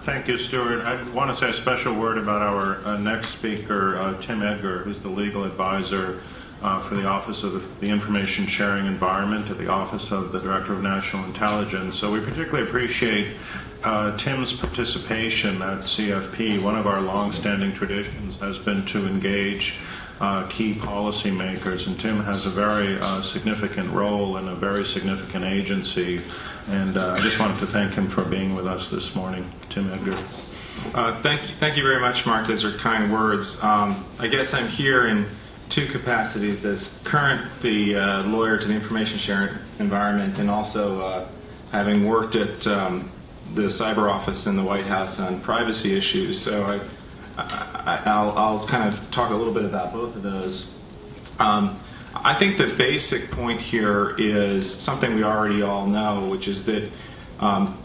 Thank you, Stuart. I want to say a special word about our next speaker, Tim Edgar, who's the legal advisor for the Office of the Information Sharing Environment at the Office of the Director of National Intelligence. So we particularly appreciate Tim's participation at CFP. One of our long-standing traditions has been to engage key policymakers, and Tim has a very significant role in a very significant agency. And I just wanted to thank him for being with us this morning. Tim Edgar. Thank you very much, Mark. Those are kind words. I guess I'm here in two capacities: as the lawyer to the information sharing environment, and also having worked at the cyber office in the White House on privacy issues. So I'll kind of talk a little bit about both of those. I think the basic point here is something we already all know, which is that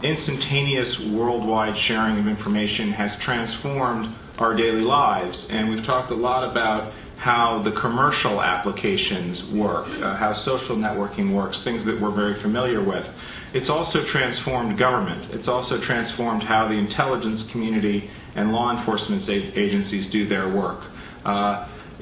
instantaneous worldwide sharing of information has transformed our daily lives. And we've talked a lot about how the commercial applications work, how social networking works, things that we're very familiar with. It's also transformed government. It's also transformed how the intelligence community and law enforcement agencies do their work.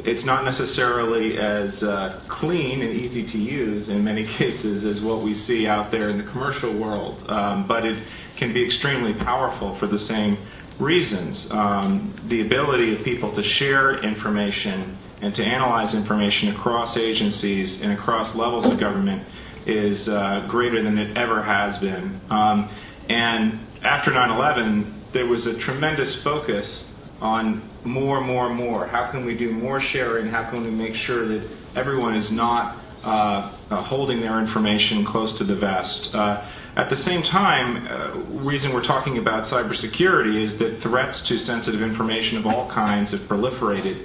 It's not necessarily as clean and easy to use in many cases as what we see out there in the commercial world, but it can be extremely powerful for the same reasons. The ability of people to share information and to analyze information across agencies and across levels of government is greater than it ever has been. And after 9/11, there was a tremendous focus on more. How can we do more sharing? How can we make sure that everyone is not holding their information close to the vest? At the same time, reason we're talking about cybersecurity is that threats to sensitive information of all kinds have proliferated.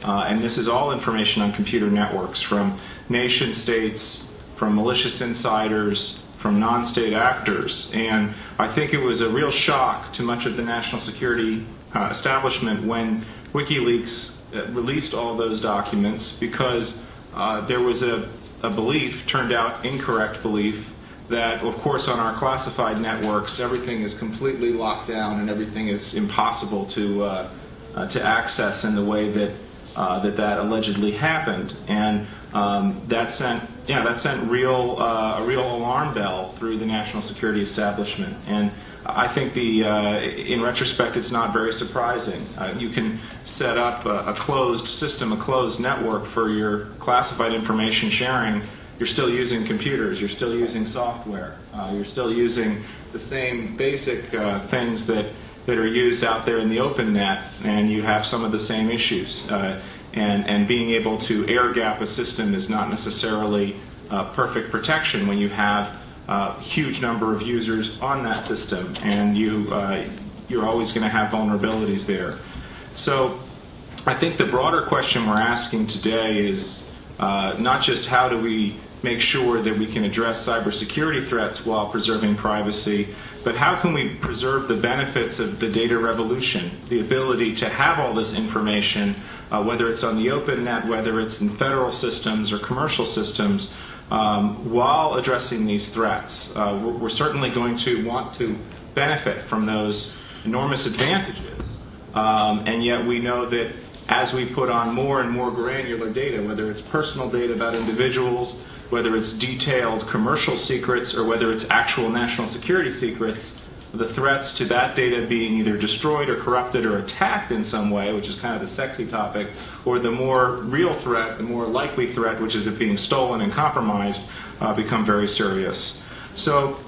And this is all information on computer networks, from nation states, from malicious insiders, from non-state actors. And I think it was a real shock to much of the national security establishment when WikiLeaks released all those documents, because there was a belief, turned out incorrect belief, that of course on our classified networks everything is completely locked down and everything is impossible to access in the way that that allegedly happened. And that sent a real alarm bell through the national security establishment. And I think in retrospect, it's not very surprising. You can set up a closed system, a closed network for your classified information sharing. You're still using computers. You're still using software. You're still using the same basic things that are used out there in the open net, and you have some of the same issues. And being able to air gap a system is not necessarily perfect protection when you have a huge number of users on that system, and you're always going to have vulnerabilities there. So I think the broader question we're asking today is not just how do we make sure that we can address cybersecurity threats while preserving privacy, but how can we preserve the benefits of the data revolution, the ability to have all this information, whether it's on the open net, whether it's in federal systems or commercial systems, while addressing these threats. We're certainly going to want to benefit from those enormous advantages, and yet we know that as we put on more and more granular data, whether it's personal data about individuals, whether it's detailed commercial secrets, or whether it's actual national security secrets, the threats to that data being either destroyed or corrupted or attacked in some way, which is kind of the sexy topic, or the more real threat, the more likely threat, which is it being stolen and compromised, become very serious. So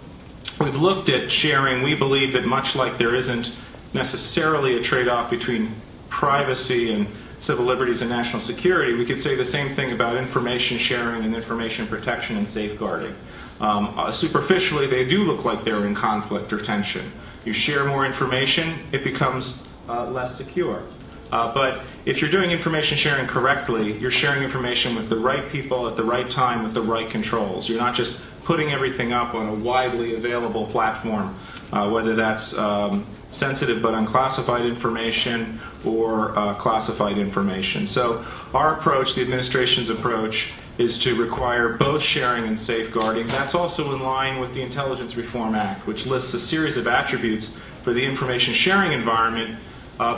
we've looked at sharing. We believe that much like there isn't necessarily a trade-off between privacy and civil liberties and national security, we could say the same thing about information sharing and information protection and safeguarding. Superficially, they do look like they're in conflict or tension. You share more information, it becomes less secure. But if you're doing information sharing correctly, you're sharing information with the right people at the right time with the right controls. You're not just putting everything up on a widely available platform, whether that's sensitive but unclassified information or classified information. So our approach, the administration's approach, is to require both sharing and safeguarding. That's also in line with the Intelligence Reform Act, which lists a series of attributes for the information sharing environment,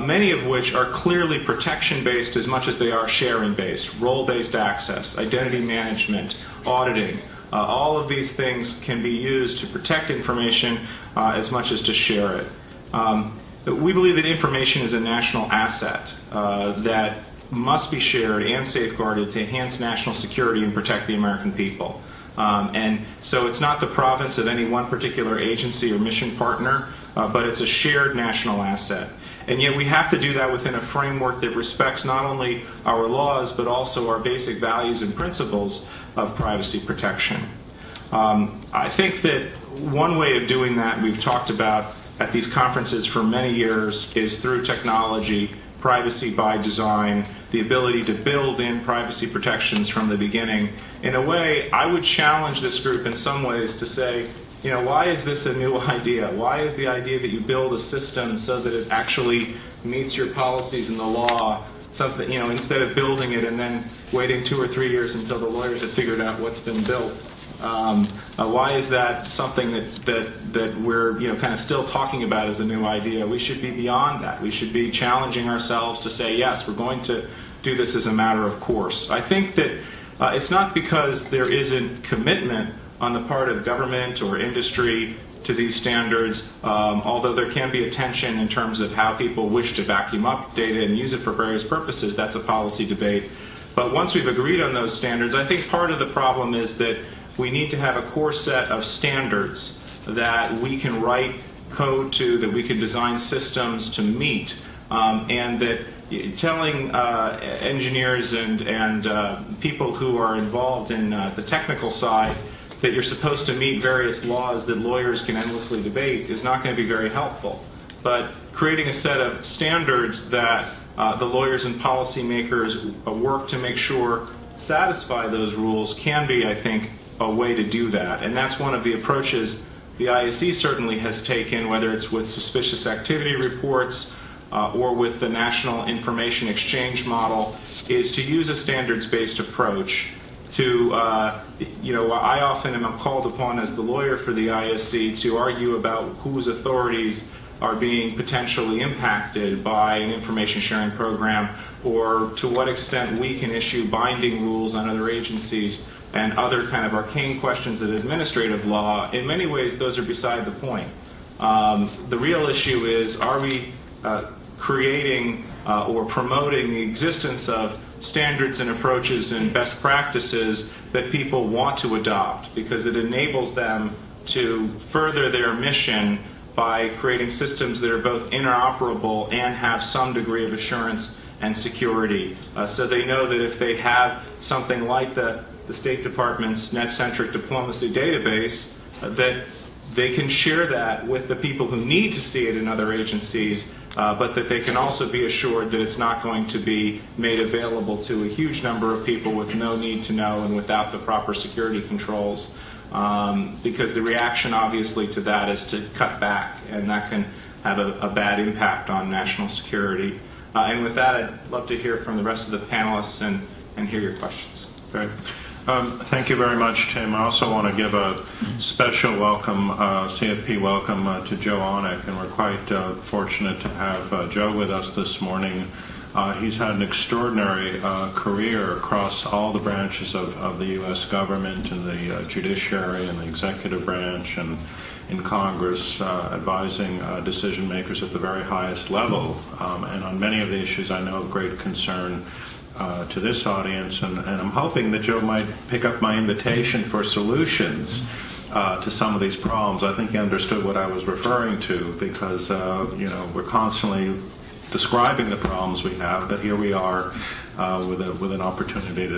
many of which are clearly protection-based as much as they are sharing-based. Role-based access, identity management, auditing. All of these things can be used to protect information as much as to share it. We believe that information is a national asset that must be shared and safeguarded to enhance national security and protect the American people. And so it's not the province of any one particular agency or mission partner, but it's a shared national asset. And yet we have to do that within a framework that respects not only our laws, but also our basic values and principles of privacy protection. I think that one way of doing that we've talked about at these conferences for many years is through technology, privacy by design, the ability to build in privacy protections from the beginning. In a way, I would challenge this group in some ways to say, you know, why is this a new idea? Why is the idea that you build a system so that it actually meets your policies and the law, something, you know, instead of building it and then waiting 2 or 3 years until the lawyers have figured out what's been built? Why is that something that we're, you know, kind of still talking about as a new idea? We should be beyond that. We should be challenging ourselves to say, yes, we're going to do this as a matter of course. I think that it's not because there isn't commitment on the part of government or industry to these standards, although there can be a tension in terms of how people wish to vacuum up data and use it for various purposes. That's a policy debate. But once we've agreed on those standards, I think part of the problem is that we need to have a core set of standards that we can write code to, that we can design systems to meet, and that telling engineers and people who are involved in the technical side that you're supposed to meet various laws that lawyers can endlessly debate is not going to be very helpful. But creating a set of standards that the lawyers and policymakers work to make sure satisfy those rules can be, I think, a way to do that. And that's one of the approaches the ISE certainly has taken, whether it's with suspicious activity reports or with the National Information Exchange model, is to use a standards-based approach to, you know, I often am called upon as the lawyer for the ISE to argue about whose authorities are being potentially impacted by an information sharing program, or to what extent we can issue binding rules on other agencies and other kind of arcane questions of administrative law. In many ways, those are beside the point. The real issue is, are we creating or promoting the existence of standards and approaches and best practices that people want to adopt because it enables them to further their mission by creating systems that are both interoperable and have some degree of assurance and security. So they know that if they have something like the State Department's net-centric diplomacy database, that they can share that with the people who need to see it in other agencies, but that they can also be assured that it's not going to be made available to a huge number of people with no need to know and without the proper security controls. Because the reaction, obviously, to that is to cut back, and that can have a bad impact on national security. And with that, I'd love to hear from the rest of the panelists and hear your questions. Great. Thank you very much, Tim. I also want to give a special welcome, CFP welcome to Joe Onick, and we're quite fortunate to have Joe with us this morning. He's had an extraordinary career across all the branches of the U.S. government, and the judiciary and the executive branch, and in Congress, advising decision makers at the very highest level. And on many of the issues, I know of great concern to this audience, and I'm hoping that Joe might pick up my invitation for solutions to some of these problems. I think he understood what I was referring to, because you know, we're constantly describing the problems we have, but here we are with an opportunity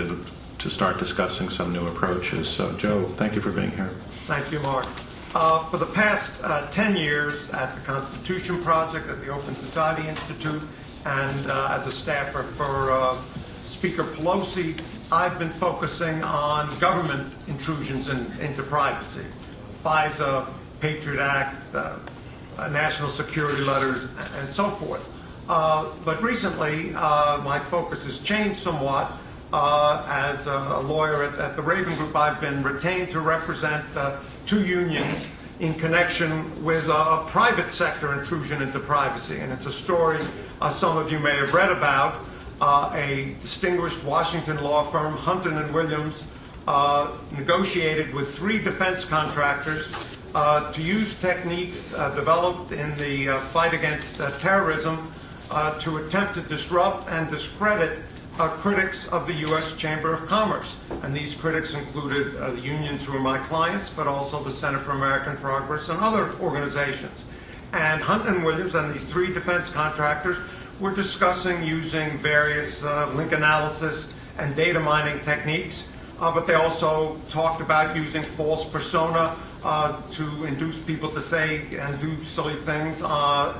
to start discussing some new approaches. So, Joe, thank you for being here. Thank you, Mark. For the past 10 years at the Constitution Project, at the Open Society Institute, and as a staffer for Speaker Pelosi, I've been focusing on government intrusions into privacy. FISA, Patriot Act, national security letters, and so forth. But recently, my focus has changed somewhat As a lawyer at the Raven Group, I've been retained to represent 2 unions in connection with a private sector intrusion into privacy. And it's a story some of you may have read about. A distinguished Washington law firm, Hunton & Williams, negotiated with 3 defense contractors to use techniques developed in the fight against terrorism to attempt to disrupt and discredit critics of the U.S. Chamber of Commerce. And these critics included the unions who are my clients, but also the Center for American Progress and other organizations. And Hunton & Williams and these 3 defense contractors were discussing using various link analysis and data mining techniques, but they also talked about using false persona to induce people to say and do silly things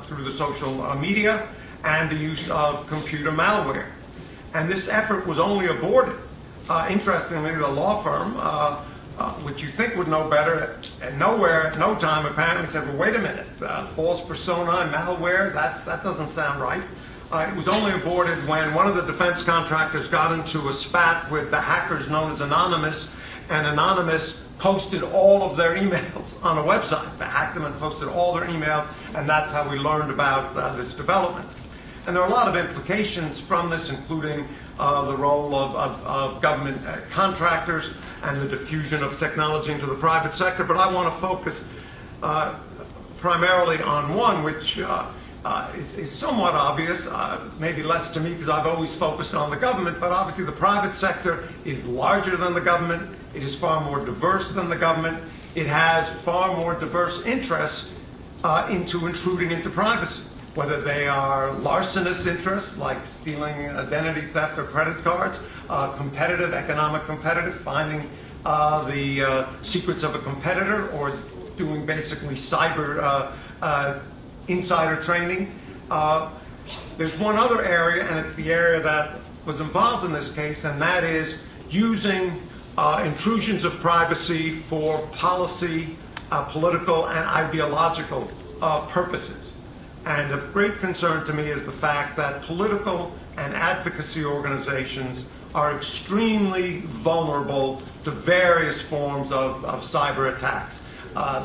through the social media, and the use of computer malware. And this effort was only aborted. Interestingly, the law firm, which you think would know better, at no time apparently said, well, wait a minute, false persona and malware, that doesn't sound right. It was only aborted when one of the defense contractors got into a spat with the hackers known as Anonymous, and Anonymous posted all of their emails on a website. They hacked them and posted all their emails, and that's how we learned about this development. And there are a lot of implications from this, including the role of government contractors and the diffusion of technology into the private sector. But I want to focus primarily on one which is somewhat obvious, maybe less to me because I've always focused on the government, but obviously the private sector is larger than the government. It is far more diverse than the government. It has far more diverse interests into intruding into privacy, whether they are larcenous interests like stealing identity theft or credit cards, economic competitive, finding the secrets of a competitor, or doing basically cyber insider training. There's one other area, and it's the area that was involved in this case, and that is using intrusions of privacy for policy, political, and ideological purposes. And of great concern to me is the fact that political and advocacy organizations are extremely vulnerable to various forms of cyber attacks.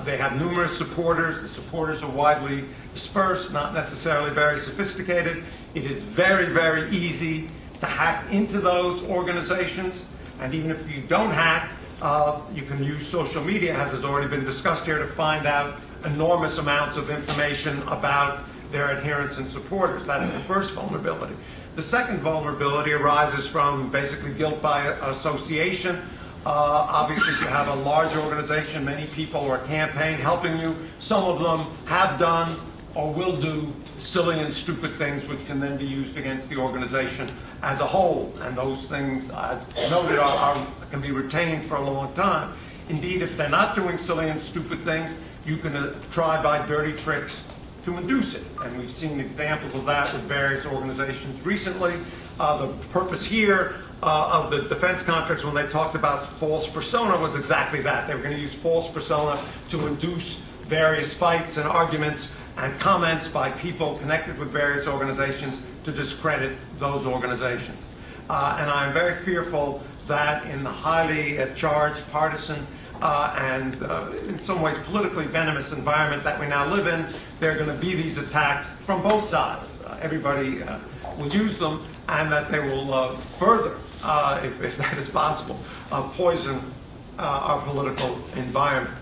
They have numerous supporters. The supporters are widely dispersed, not necessarily very sophisticated. It is very, very easy to hack into those organizations. And even if you don't hack, you can use social media, as has already been discussed here, to find out enormous amounts of information about their adherents and supporters. That's the first vulnerability. The second vulnerability arises from basically guilt by association. Obviously, if you have a large organization, many people or a campaign helping you, some of them have done or will do silly and stupid things which can then be used against the organization as a whole. And those things, as noted, can be retained for a long time. Indeed, if they're not doing silly and stupid things, you can try by dirty tricks to induce it. And we've seen examples of that with various organizations recently. The purpose here of the defense contracts when they talked about false persona was exactly that. They were going to use false persona to induce various fights and arguments and comments by people connected with various organizations to discredit those organizations. And I'm very fearful that in the highly charged, partisan, and in some ways politically venomous environment that we now live in, there are going to be these attacks from both sides. Everybody will use them, and that they will further, if that is possible, poison our political environment.